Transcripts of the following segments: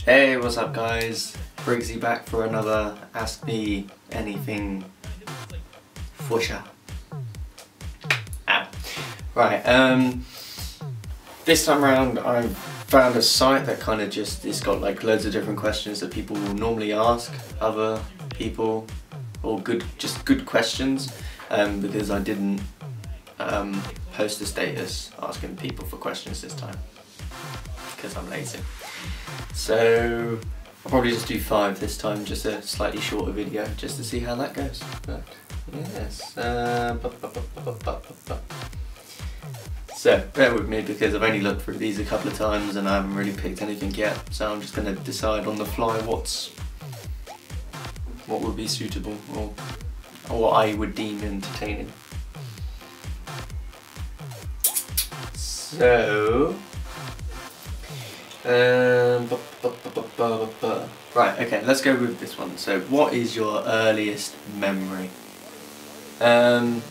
Hey, what's up guys? Briggsy back for another Ask Me Anything Fusha. Right, this time around I've found a site that kind of just, it's got like loads of different questions that people will normally ask other people, or just good questions, because I didn't post a status asking people for questions this time because I'm lazy. So I'll probably just do 5 this time, just a slightly shorter video, just to see how that goes. But yes, so bear with me because I've only looked through these a couple of times and I haven't really picked anything yet. So I'm just going to decide on the fly what would be suitable or what I would deem entertaining. So. Right, okay, let's go with this one. So, what is your earliest memory? Well,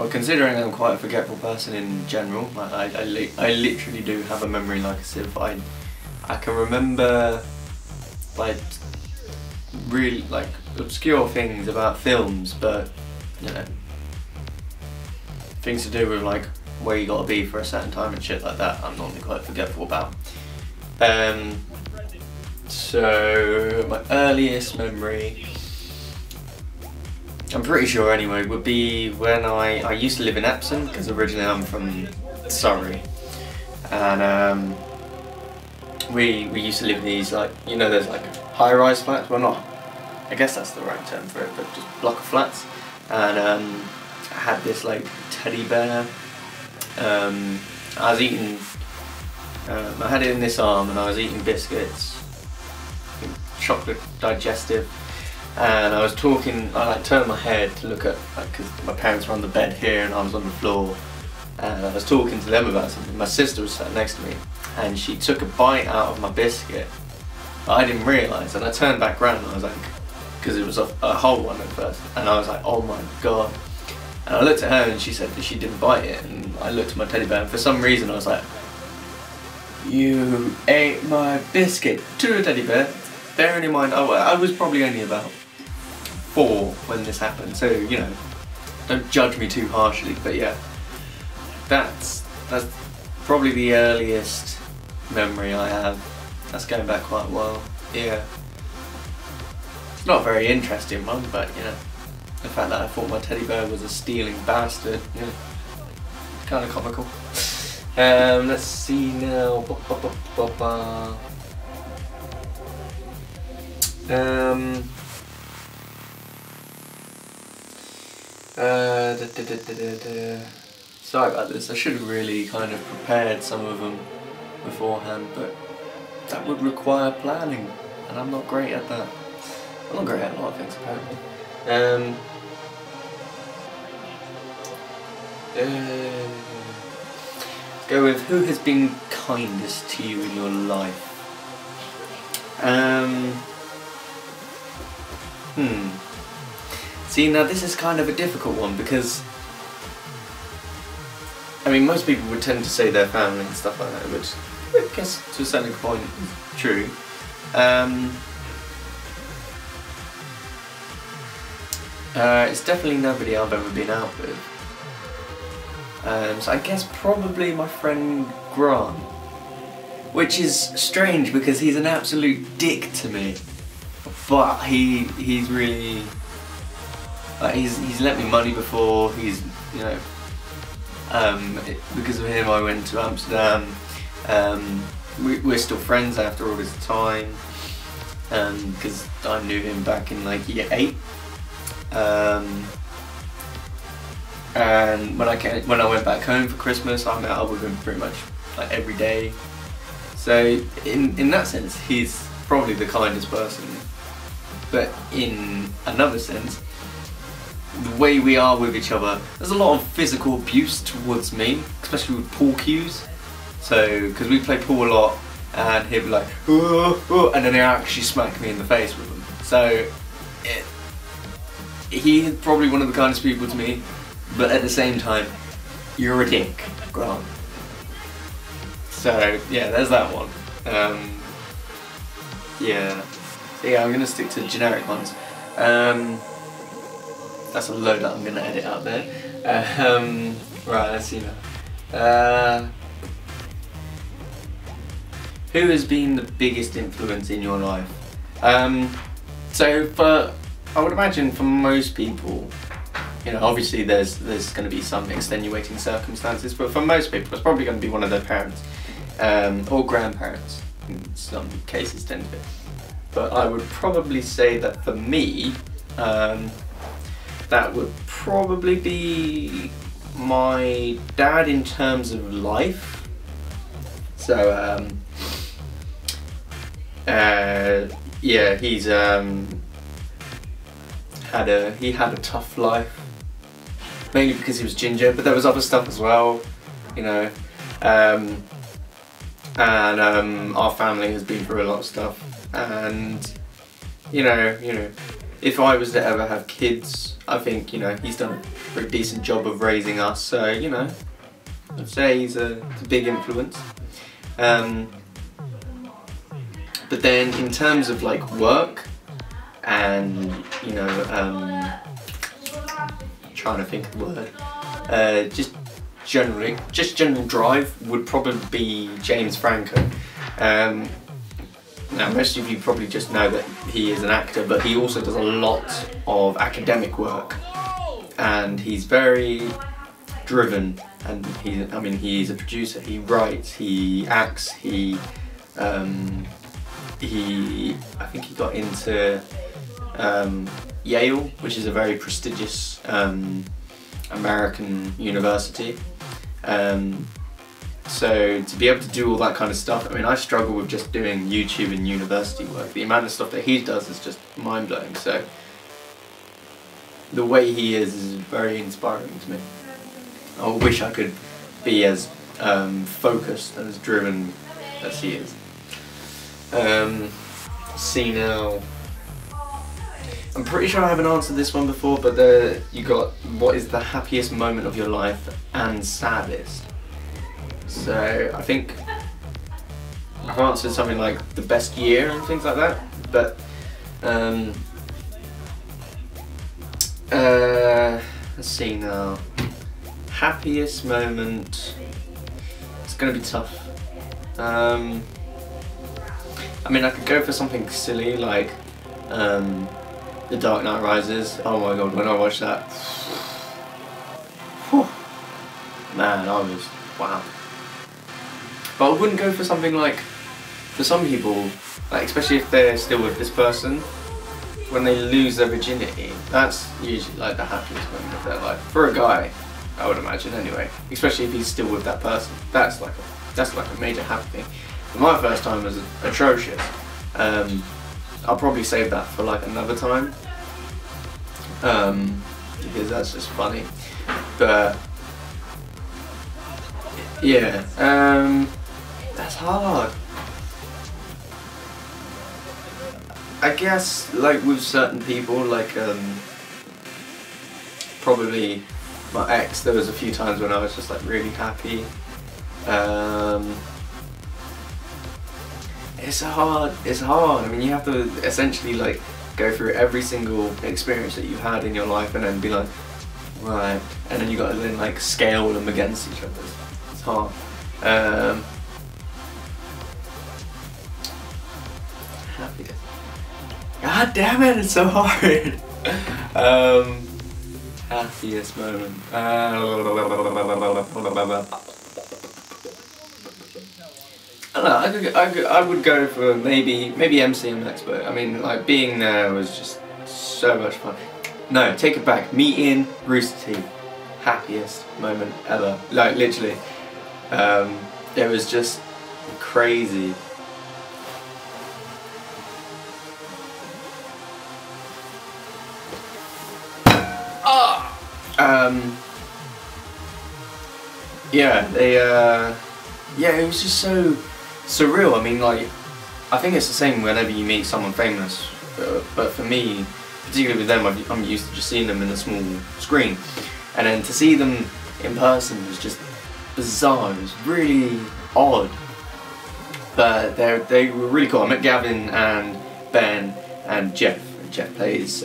considering I'm quite a forgetful person in general, like I literally do have a memory like a sieve. I can remember like really like obscure things about films, but you know, things to do with like where you gotta be for a certain time and shit like that, I'm normally quite forgetful about. So my earliest memory, I'm pretty sure anyway, would be when I used to live in Epsom, because originally I'm from Surrey, and we used to live in these, like, you know, there's like high-rise flats, well not, I guess that's the right term for it, but just block of flats, and I had this like teddy bear. I was eating, I had it in this arm and I was eating biscuits, chocolate digestive, and I was talking, I like turned my head to look at, like, because my parents were on the bed here and I was on the floor, and I was talking to them about something. My sister was sat next to me and she took a bite out of my biscuit, but I didn't realise, and I turned back round and I was like, because it was a whole one at first, and I was like, oh my god. And I looked at her and she said that she didn't bite it, and I looked at my teddy bear and for some reason I was like, you ate my biscuit to a teddy bear. Bearing in mind, I was probably only about 4 when this happened, so you know, don't judge me too harshly, but yeah, that's probably the earliest memory I have. That's going back quite a while, yeah. It's not a very interesting one, but you know, the fact that I thought my teddy bear was a stealing bastard, you know, kind of comical. Let's see now. Sorry about this, I should have really kind of prepared some of them beforehand, but that would require planning, and I'm not great at that. I'm not great at a lot of things apparently. Go with who has been kindest to you in your life. See, now this is kind of a difficult one because, I mean, most people would tend to say their family and stuff like that, which I guess to a certain point is true. It's definitely nobody I've ever been out with. So I guess probably my friend Grant, which is strange because he's an absolute dick to me, but he's really, he's lent me money before. He's, you know, because of him I went to Amsterdam. We're still friends after all this time, because I knew him back in like year 8. And when I went back home for Christmas, I met up with him pretty much like every day. So in that sense, he's probably the kindest person. But in another sense, the way we are with each other, there's a lot of physical abuse towards me, especially with pool cues. So, because we play pool a lot, and he'd be like, oh, oh, and then he'd actually smack me in the face with them. So, he's probably one of the kindest people to me, but at the same time, you're a dick, Grant. So yeah, there's that one. Yeah. So yeah, I'm gonna stick to generic ones. That's a load that I'm gonna edit out there. Right, let's see now. Who has been the biggest influence in your life? So I would imagine for most people, you know, obviously there's going to be some extenuating circumstances, but for most people it's probably going to be one of their parents, or grandparents, in some cases tend to be. But I would probably say that for me, that would probably be my dad in terms of life. So yeah, he's had a tough life, mainly because he was ginger, but there was other stuff as well, you know. And our family has been through a lot of stuff, and you know, if I was to ever have kids, I think, you know, he's done a pretty decent job of raising us, so, you know, I'd say he's a big influence. But then in terms of like work and, you know, trying to think of the word, just general drive would probably be James Franco. Now most of you probably just know that he is an actor, but he also does a lot of academic work, and he's very driven, and he's a producer, he writes, he acts, I think he got into Yale, which is a very prestigious American university. So to be able to do all that kind of stuff, I mean, I struggle with just doing YouTube and university work. The amount of stuff that he does is just mind-blowing. So the way he is very inspiring to me. I wish I could be as focused and as driven as he is. See now, I'm pretty sure I haven't answered this one before, but you got what is the happiest moment of your life and saddest. So I think I've answered something like the best year and things like that, but let's see now. Happiest moment, it's gonna be tough. I mean, I could go for something silly like The Dark Knight Rises. Oh my god, when I watched that, whew, man, wow. But I wouldn't go for something like, for some people, like especially if they're still with this person, when they lose their virginity, that's usually like the happiest moment of their life. For a guy, I would imagine anyway, especially if he's still with that person. That's like a major happy thing. But my first time was atrocious. I'll probably save that for like another time, because that's just funny. But yeah, that's hard. I guess like with certain people, like probably my ex, there was a few times when I was just like really happy. It's hard. I mean, you have to essentially like go through every single experience that you've had in your life and then be like, right, and then you got to then like scale them against each other. It's hard. Happiness. God damn it, it's so hard. Happiest moment. I don't know, I would go for maybe MCMX, but I mean, like, being there was just so much fun. No, take it back. Meeting Rooster Teeth. Happiest moment ever. Like, literally. It was just crazy. Yeah, yeah, it was just so surreal. I mean, like, I think it's the same whenever you meet someone famous, but for me, particularly with them, I'm used to just seeing them in a small screen, and then to see them in person was just bizarre. It was really odd. But they were really cool. I met Gavin and Ben and Jeff. Jeff plays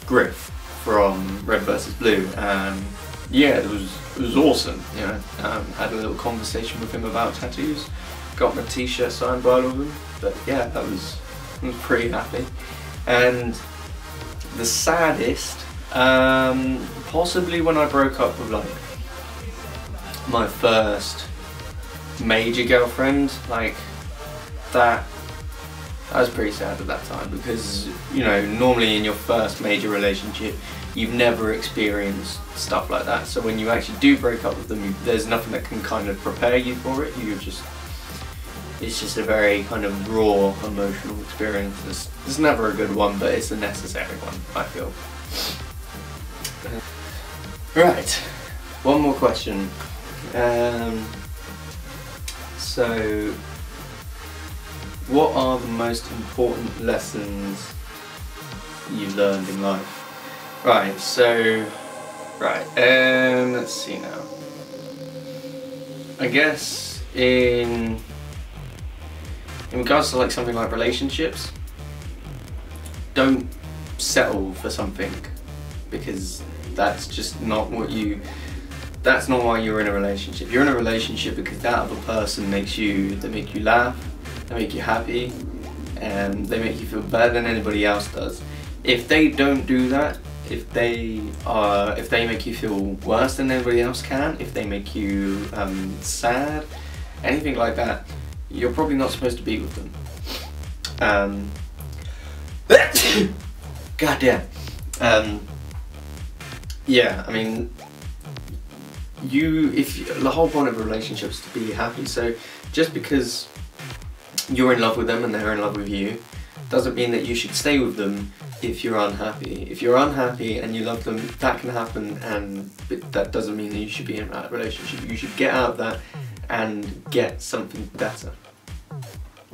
Griff from Red vs Blue, and yeah, it was awesome. You know, had a little conversation with him about tattoos. Got my t-shirt signed by all of them. But yeah, I was pretty happy. And the saddest, possibly when I broke up with like my first major girlfriend, like that was pretty sad at that time, because you know, normally in your first major relationship you've never experienced stuff like that, so when you actually do break up with them, there's nothing that can kind of prepare you for it. It's just a very kind of raw emotional experience. It's never a good one, but it's a necessary one, I feel. Right, one more question. So, what are the most important lessons you've learned in life? Right, so, let's see now. I guess in regards to like something like relationships, don't settle for something, because that's just not what that's not why you're in a relationship. You're in a relationship because that other person they make you laugh, they make you happy, and they make you feel better than anybody else does. If they don't do that, if they make you feel worse than anybody else can, if they make you sad, anything like that, you're probably not supposed to be with them. God damn. Yeah, I mean, the whole point of a relationship is to be happy, so just because you're in love with them and they're in love with you doesn't mean that you should stay with them if you're unhappy. If you're unhappy and you love them, that can happen, and that doesn't mean that you should be in that relationship. You should get out of that and get something better.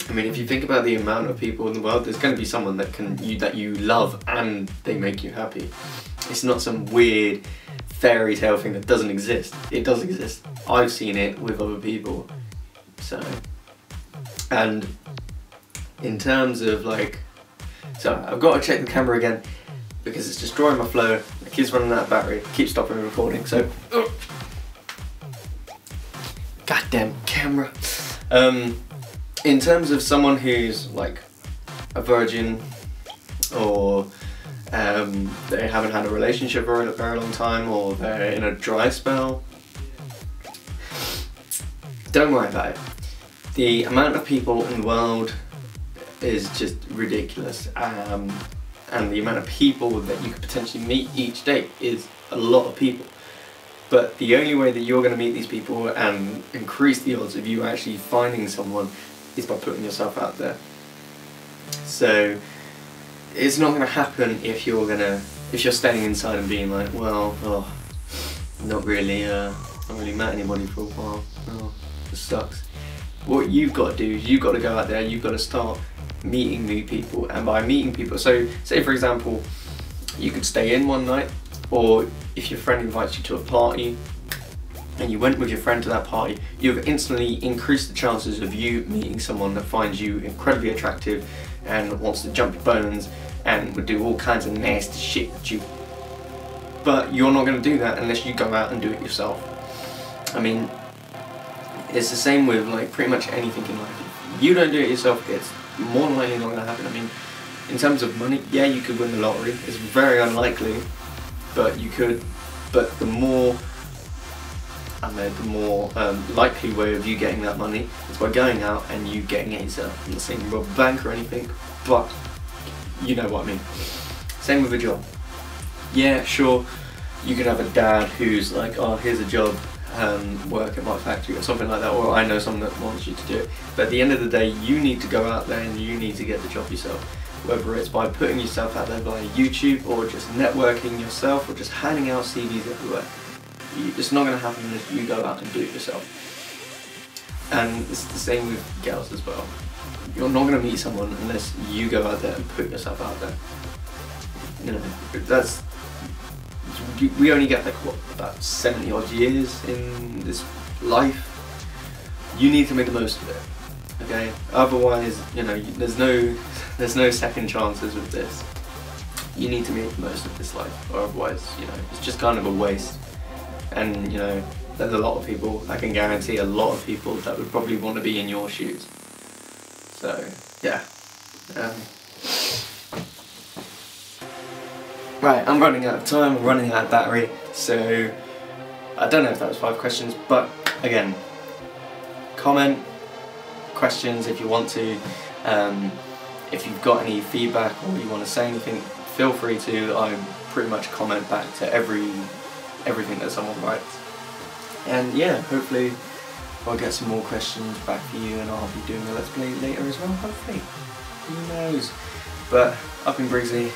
I mean, if you think about the amount of people in the world, there's going to be someone that you love and they make you happy. It's not some weird fairy tale thing that doesn't exist. It does exist. I've seen it with other people. So, and in terms of like, so I've got to check the camera again because it's destroying my flow. It keeps running out of battery. Keeps stopping me recording. So, goddamn camera. In terms of someone who's like a virgin, or they haven't had a relationship for a very long time, or they're in a dry spell, don't worry about it. The amount of people in the world is just ridiculous, and the amount of people that you could potentially meet each day is a lot of people. But the only way that you're going to meet these people and increase the odds of you actually finding someone is by putting yourself out there. So it's not going to happen if you're staying inside and being like, well, not really met anybody for a while. Oh, this sucks. What you've got to do is you've got to go out there. You've got to start meeting new people, and by meeting people, so say for example, you could stay in one night, or if your friend invites you to a party and you went with your friend to that party, you've instantly increased the chances of you meeting someone that finds you incredibly attractive and wants to jump your bones and would do all kinds of nasty shit with you. But you're not going to do that unless you go out and do it yourself. I mean, it's the same with like pretty much anything in life. If you don't do it yourself, it's more than likely not going to happen. I mean, in terms of money, yeah, you could win the lottery. It's very unlikely, but you could. But the more likely way of you getting that money is by going out and you getting it yourself. I'm not saying rob a bank or anything, but you know what I mean. Same with a job. Yeah, sure, you could have a dad who's like, oh, here's a job, work at my factory or something like that, or I know someone that wants you to do it. But at the end of the day, you need to go out there and you need to get the job yourself. Whether it's by putting yourself out there via YouTube, or just networking yourself, or just handing out CVs everywhere. It's not going to happen unless you go out and do it yourself. And it's the same with girls as well. You're not going to meet someone unless you go out there and put yourself out there. You know, we only get like what, about 70 odd years in this life. you need to make the most of it. Okay. Otherwise, you know, there's no second chances with this. You need to make the most of this life, or otherwise, you know, it's just kind of a waste. And you know, there's a lot of people, I can guarantee a lot of people that would probably want to be in your shoes. So yeah. Right, I'm running out of time, I'm running out of battery, so I don't know if that was 5 questions, but again, comment questions if you want to. If you've got any feedback or you want to say anything, feel free to. I pretty much comment back to everything that someone writes. And yeah, hopefully I'll get some more questions back for you, and I'll be doing a Let's Play later as well, hopefully. Who knows? But I've been Briggsy.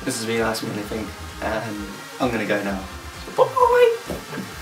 This has been Ask Me Anything, and I'm gonna go now. So bye!